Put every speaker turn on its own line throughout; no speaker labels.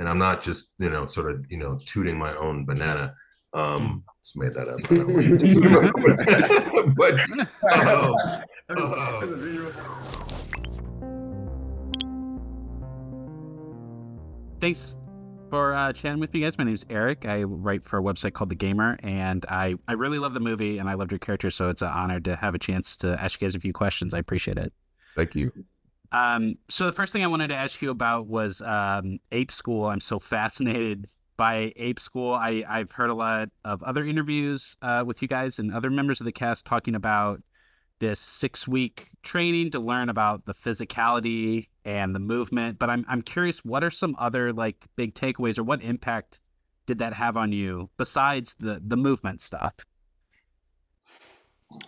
and I'm not just sort of tooting my own banana. Just made that up. I don't know. But
That's a visual.
Thanks for chatting with me, guys. My name is Eric. I write for a website called The Gamer, and I really love the movie, and I loved your character, so it's an honor to have a chance to ask you guys a few questions. I appreciate it.
Thank you.
So the first thing I wanted to ask you about was Ape School. I'm so fascinated by Ape School. I've heard a lot of other interviews with you guys and other members of the cast talking about this 6-week training to learn about the physicality and the movement. But I'm curious, what are some other like big takeaways, or what impact did that have on you besides the movement stuff?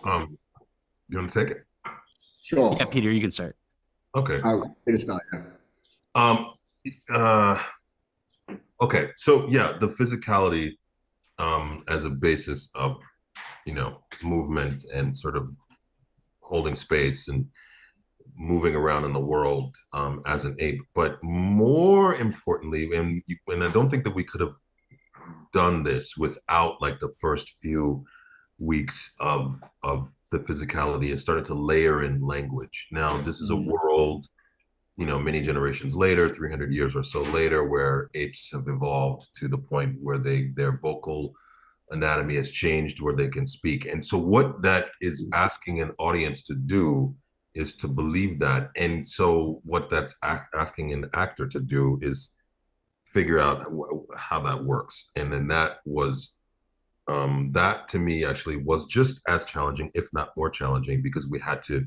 You want to take it?
Sure.
Yeah, Peter, you can start.
Okay.
Peter, start. Yeah.
Okay. So yeah, the physicality as a basis of movement and sort of holding space and moving around in the world as an ape. But more importantly, and I don't think that we could have done this without like the first few weeks of the physicality, it started to layer in language. Now, this is a world, many generations later, 300 years or so later, where apes have evolved to the point where their vocal anatomy has changed, where they can speak. And so what that is asking an audience to do is to believe that. And so what that's asking an actor to do is figure out how that works. And then that to me actually was just as challenging, if not more challenging, because we had to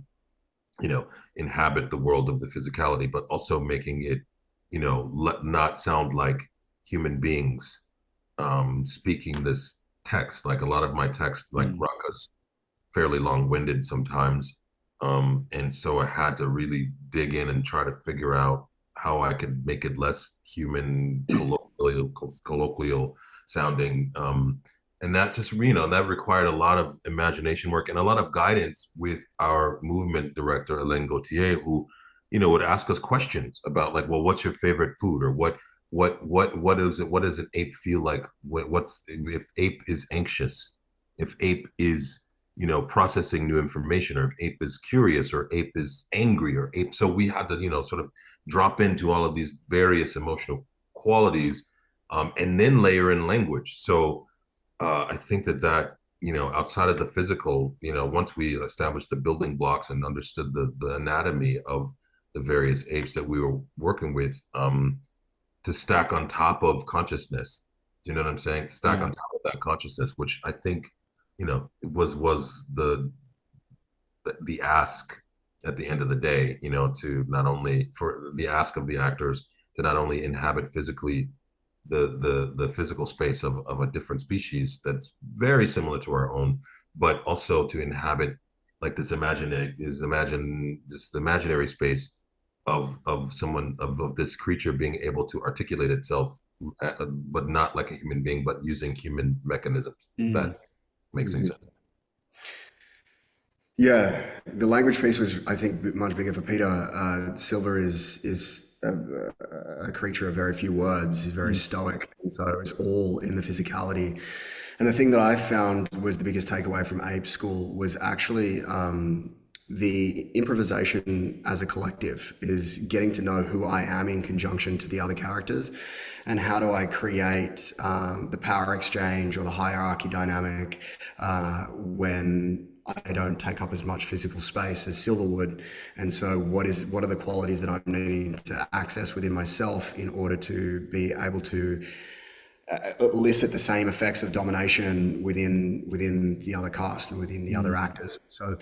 inhabit the world of the physicality, but also making it not sound like human beings speaking this text. Like a lot of my text, like Raka's fairly long-winded sometimes, and so I had to really dig in and try to figure out how I could make it less human, colloquial sounding, and that just that required a lot of imagination work and a lot of guidance with our movement director Alain Gauthier, who would ask us questions about like, well, what's your favorite food, or what is it, what does an ape feel like, what's if ape is anxious, if ape is processing new information, or if ape is curious, or ape is angry, or ape. So we had to sort of drop into all of these various emotional qualities, and then layer in language. So I think that outside of the physical, once we established the building blocks and understood the anatomy of the various apes that we were working with, to stack on top of consciousness, do you know what I'm saying? Stack on top of that consciousness, which I think was the ask at the end of the day, to not only for the ask of the actors to not only inhabit physically the physical space of a different species that's very similar to our own, but also to inhabit like this imaginary space of someone, of this creature being able to articulate itself, but not like a human being, but using human mechanisms. If that makes any sense.
Yeah, the language piece was, I think, much bigger for Peter. Sylva is a creature of very few words. He's very stoic, and so it's all in the physicality. And the thing that I found was the biggest takeaway from Ape School was actually the improvisation as a collective, is getting to know who I am in conjunction to the other characters, and how do I create the power exchange or the hierarchy dynamic when I don't take up as much physical space as Sylva would. And so what are the qualities that I'm needing to access within myself in order to be able to elicit the same effects of domination within the other cast and within the other actors. So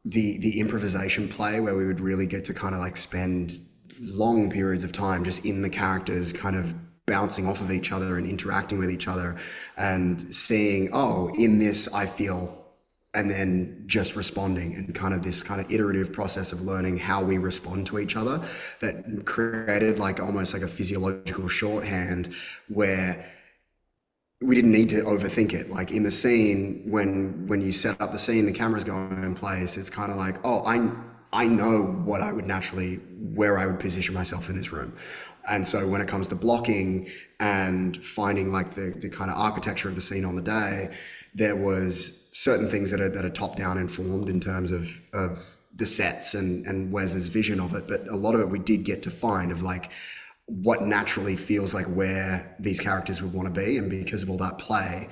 the improvisation play, where we would really get to kind of like spend long periods of time just in the characters, kind of bouncing off of each other and interacting with each other, and seeing, oh, in this I feel, and then just responding, and kind of this kind of iterative process of learning how we respond to each other, that created like almost like a physiological shorthand where we didn't need to overthink it. Like in the scene, when you set up the scene, the camera's going in place, it's kind of like, oh, I know what I would naturally, where I would position myself in this room. And so when it comes to blocking and finding like the kind of architecture of the scene on the day, there was certain things that are top down informed in terms of the sets and Wes's vision of it. But a lot of it we did get to find of like what naturally feels like where these characters would want to be. And because of all that play,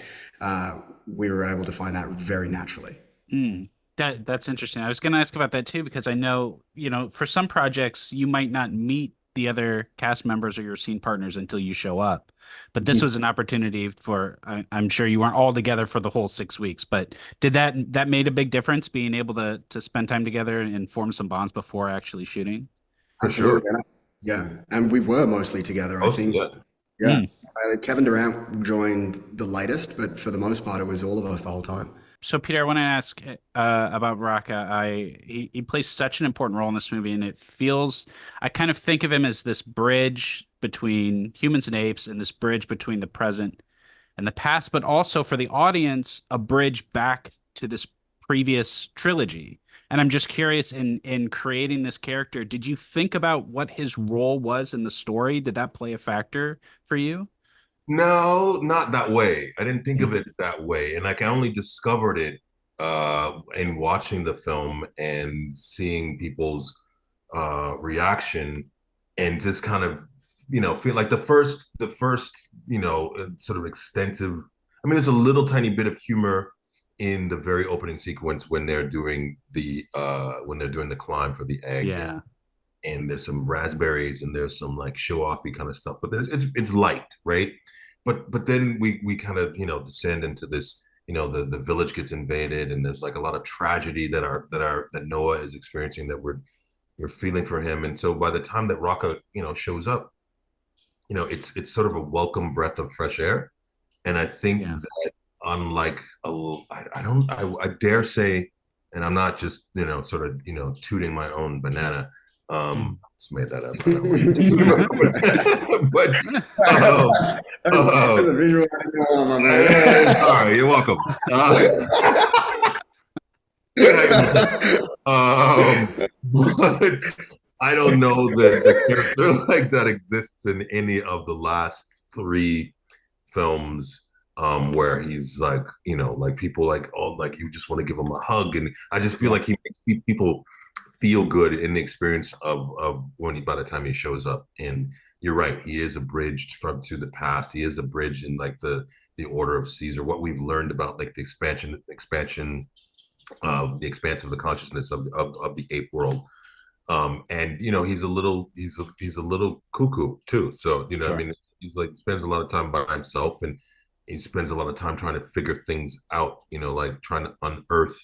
we were able to find that very naturally.
Mm. That's interesting. I was going to ask about that too, because I know, for some projects, you might not meet the other cast members or your scene partners until you show up. But this was an opportunity for, I'm sure you weren't all together for the whole 6 weeks, but did that made a big difference being able to spend time together and form some bonds before actually shooting?
For sure.
Absolutely. Yeah. And we were mostly together, I
Most,
think.
yeah.
Yeah.
Mm.
Kevin Durant joined the latest, but for the most part, it was all of us the whole time.
So, Peter, I want to ask about Raka. He plays such an important role in this movie, and I kind of think of him as this bridge between humans and apes, and this bridge between the present and the past, but also for the audience, a bridge back to this previous trilogy. And I'm just curious, in creating this character, did you think about what his role was in the story? Did that play a factor for you?
No, not that way. I didn't think of
Mm.
it that way. And like I only discovered it in watching the film and seeing people's reaction and just kind of, feel like the first, sort of extensive. I mean, there's a little tiny bit of humor in the very opening sequence when they're doing the climb for the egg
Yeah,
and there's some raspberries and there's some like show offy kind of stuff, but it's light, right? But then we kind of descend into this. The village gets invaded and there's like a lot of tragedy that Noah is experiencing that we're feeling for him. And so by the time that Raka shows up, it's sort of a welcome breath of fresh air. And I think
yeah.
that unlike I don't I dare say, and I'm not just sort of tooting my own banana.
Mm.
Just made that up. I don't know. But
That's
uh,
a visual. My man.
sorry, you're welcome. But I don't know that the character like that exists in any of the last three films, where he's like, like people like, oh, like you just want to give him a hug. And I just feel like he makes people feel good in the experience of when by the time he shows up. And you're right, he is a bridge from to the past. He is a bridge in like the order of Caesar, what we've learned about like the expansion the expanse of the consciousness of the ape world. And he's a little cuckoo too. So I
Sure.
mean, he's like spends a lot of time by himself, and he spends a lot of time trying to figure things out. Like trying to unearth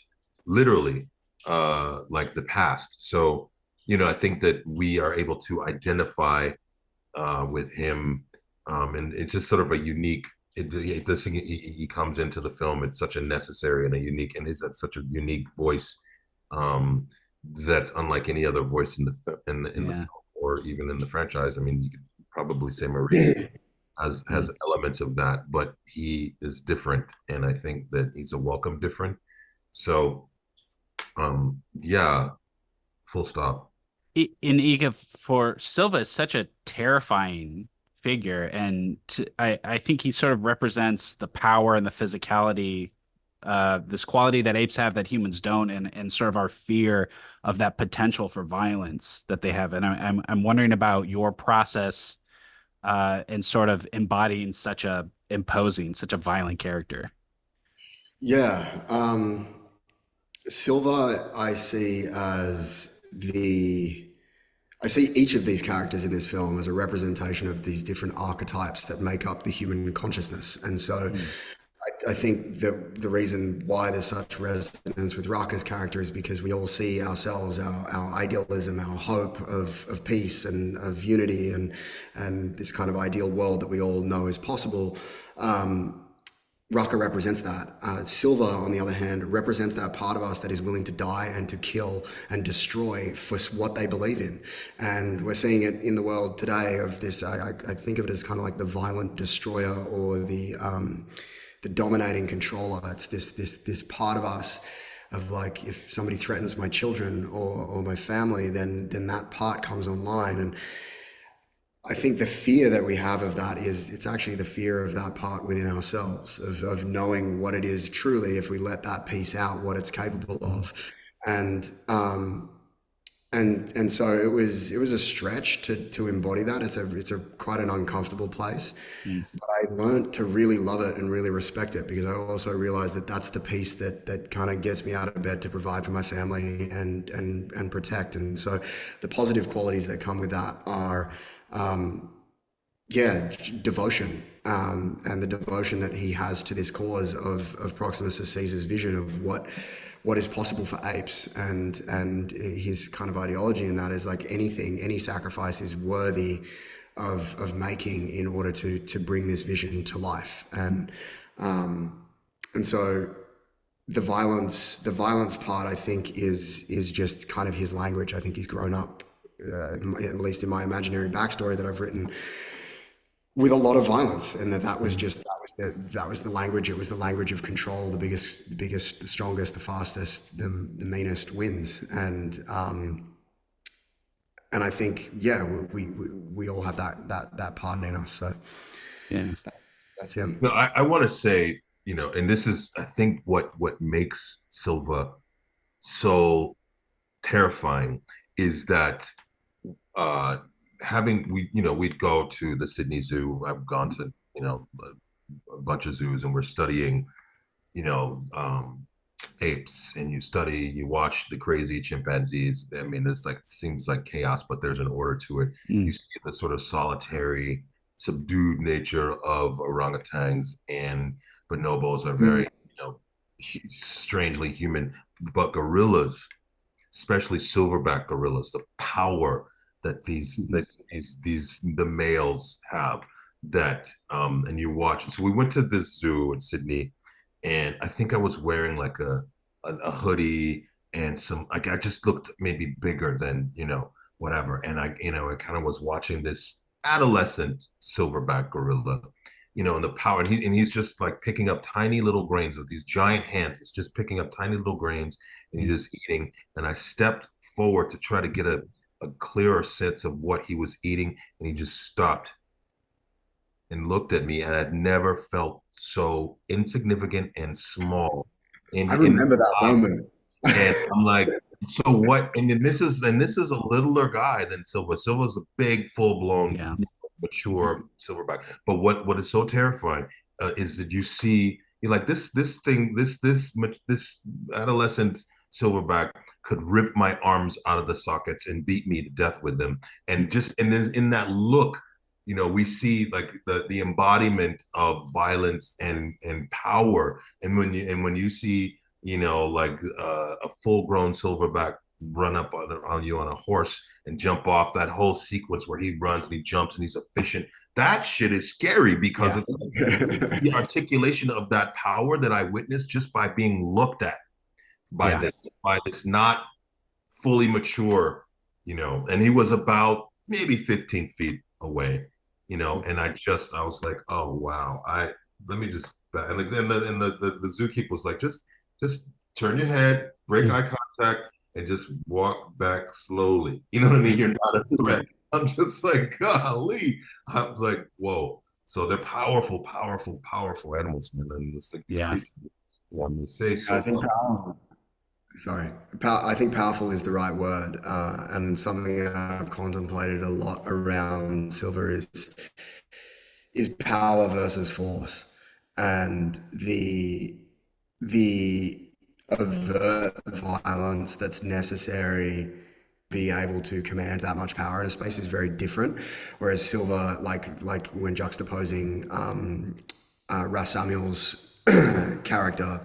literally like the past. So I think that we are able to identify with him, and it's just sort of a unique. He comes into the film. It's such a necessary and a unique, and he's got such a unique voice, um, that's unlike any other voice in the
Yeah.
film or even in the franchise. I mean, you could probably say Maurice has
Mm.
elements of that, but he is different, and I think that he's a welcome different. So, yeah, full stop.
In Eka, for Silva is such a terrifying figure, and I think he sort of represents the power and the physicality, this quality that apes have that humans don't, and sort of our fear of that potential for violence that they have. And I'm wondering about your process in sort of embodying such a violent character.
Yeah. Silva, I see each of these characters in this film as a representation of these different archetypes that make up the human consciousness. And so
Mm.
I think that the reason why there's such resonance with Raka's character is because we all see ourselves, our idealism, our hope of peace and of unity and this kind of ideal world that we all know is possible. Raka represents that. Silva, on the other hand, represents that part of us that is willing to die and to kill and destroy for what they believe in. And we're seeing it in the world today of this. I think of it as kind of like the violent destroyer or the dominating controller. It's this part of us of like, if somebody threatens my children or my family, then that part comes online. And I think the fear that we have of that is it's actually the fear of that part within ourselves, of knowing what it is truly if we let that piece out, what it's capable of. And and so it was a stretch to embody that. It's a quite an uncomfortable place.
Mm.
But I learned to really love it and really respect it, because I also realized that that's the piece that kind of gets me out of bed to provide for my family and protect. And so the positive qualities that come with that are, yeah, devotion, and the devotion that he has to this cause of Proximus Caesar's vision of what is possible for apes, and his kind of ideology in that is like anything, any sacrifice is worthy of making in order to bring this vision to life. And so the violence part, I think, is just kind of his language. I think he's grown up, at least in my imaginary backstory that I've written, with a lot of violence, and that was just that was the language. It was the language of control. The biggest, the strongest, the fastest, the meanest wins. And I think, yeah, we all have that part in us. So
Yeah.
that's him.
No, I want to say, and this is, I think, what makes Silva so terrifying is that uh, we'd go to the Sydney Zoo. I've gone to, a bunch of zoos, and we're studying, you know, um, apes, and you watch the crazy chimpanzees. I mean, this like seems like chaos, but there's an order to it. You
Mm.
see the sort of solitary, subdued nature of orangutans, and bonobos are very,
Mm.
strangely human. But gorillas, especially silverback gorillas, the power that the males have, that and you watch. So we went to this zoo in Sydney, and I think I was wearing like a hoodie and some, like, I just looked maybe bigger than, whatever. And I kind of was watching this adolescent silverback gorilla, and the power, and he's just like picking up tiny little grains with these giant hands. He's just picking up tiny little grains, and he's just eating. And I stepped forward to try to get a clearer sense of what he was eating, and he just stopped and looked at me, and I've never felt so insignificant and small
I
in
remember that
life.
moment.
And I'm like, so what? And then this is a littler guy than Silva. Silva's a big, full blown,
Yeah.
mature silverback. But what is so terrifying is that you're like, this adolescent silverback could rip my arms out of the sockets and beat me to death with them. And then in that look, we see like the embodiment of violence and power. And when you see, like a full grown silverback run up on you on a horse and jump off, that whole sequence where he runs and he jumps and he's efficient, that shit is scary, because
Yeah.
it's like the articulation of that power that I witnessed just by being looked at by
Yeah.
this not fully mature, and he was about maybe 15 feet away, and I was like, oh wow, let me just, and like then the zookeeper was like, just turn your head, break eye contact, and just walk back slowly. You know what I mean? You're not a threat. I'm just like, golly. I was like, whoa. So they're powerful, powerful, powerful animals, man. And it's like these
Yeah.
creatures want to say
I
so.
think sorry, I think powerful is the right word, and something that I've contemplated a lot around Silver is power versus force, and the overt violence that's necessary to be able to command that much power in a space is very different. Whereas Silver, like when juxtaposing Ras Samuel's character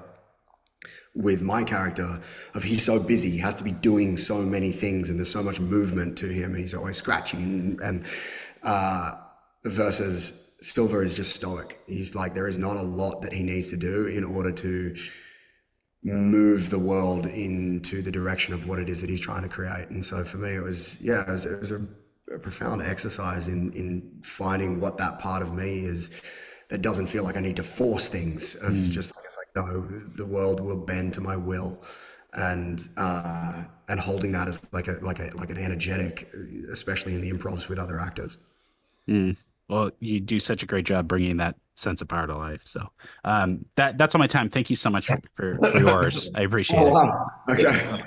with my character, of he's so busy, he has to be doing so many things, and there's so much movement to him. He's always scratching, and versus Silver is just stoic. He's like, there is not a lot that he needs to do in order to move the world into the direction of what it is that he's trying to create. And so for me, it was a profound exercise in finding what that part of me is that doesn't feel like I need to force things. Of just like, it's like, no, the world will bend to my will, and holding that as like an energetic, especially in the improvs with other actors.
Mm. Well, you do such a great job bringing that sense of power to life. So that's all my time. Thank you so much for yours. I appreciate
Oh
it.
wow. Okay.